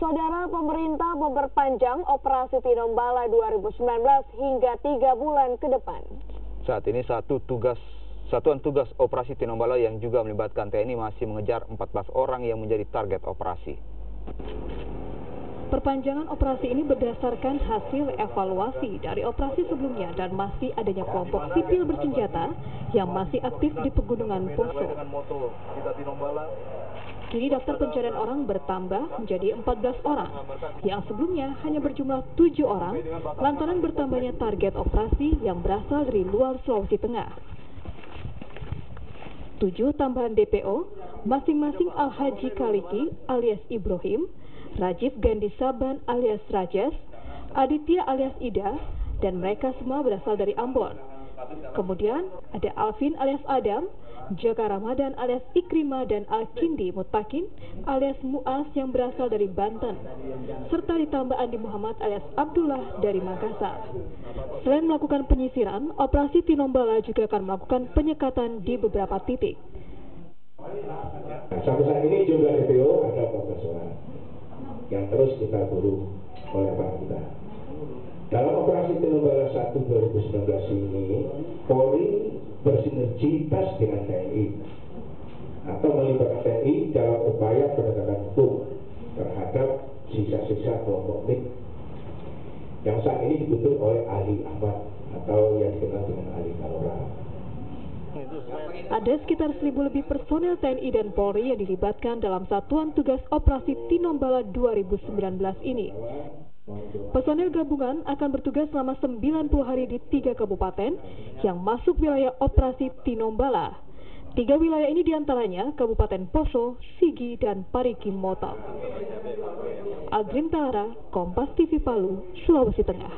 Saudara, pemerintah memperpanjang operasi Tinombala 2019 hingga 3 bulan ke depan. Saat ini Satuan Tugas Operasi Tinombala yang juga melibatkan TNI masih mengejar 14 orang yang menjadi target operasi. Perpanjangan operasi ini berdasarkan hasil evaluasi dari operasi sebelumnya dan masih adanya kelompok sipil bersenjata yang masih aktif di Pegunungan Poso. Kini daftar pencarian orang bertambah menjadi 14 orang, yang sebelumnya hanya berjumlah 7 orang, lantaran bertambahnya target operasi yang berasal dari luar Sulawesi Tengah. 7 tambahan DPO, masing-masing Al-Haji Kaliki alias Ibrahim, Rajiv Gandhi Saban alias Rajes, Aditya alias Ida, dan mereka semua berasal dari Ambon. Kemudian ada Alvin alias Adam, Jaka Ramadan alias Ikrimah, dan Al-Kindi Mutakin alias Muaz yang berasal dari Banten, serta ditambah Andi Muhammad alias Abdullah dari Makassar. Selain melakukan penyisiran, operasi Tinombala juga akan melakukan penyekatan di beberapa titik. Sampai saat ini jumlah DPO ada 14 orang yang terus kita buru oleh aparat kita. Dalam operasi Tinombala 1 2019 ini, Polri bersinergitas dengan TNI atau melibatkan TNI dalam upaya penegakan hukum terhadap sisa-sisa kelompok MIK yang saat ini dibentuk oleh Ali Ahmad atau yang dikenal dengan Ali Kalora. Ada sekitar 1.000 lebih personel TNI dan Polri yang dilibatkan dalam Satuan Tugas Operasi Tinombala 2019 ini. Personel gabungan akan bertugas selama 90 hari di 3 kabupaten yang masuk wilayah operasi Tinombala. 3 wilayah ini diantaranya Kabupaten Poso, Sigi, dan Parigi Motong. Aldrin Tahara, Kompas TV Palu, Sulawesi Tengah.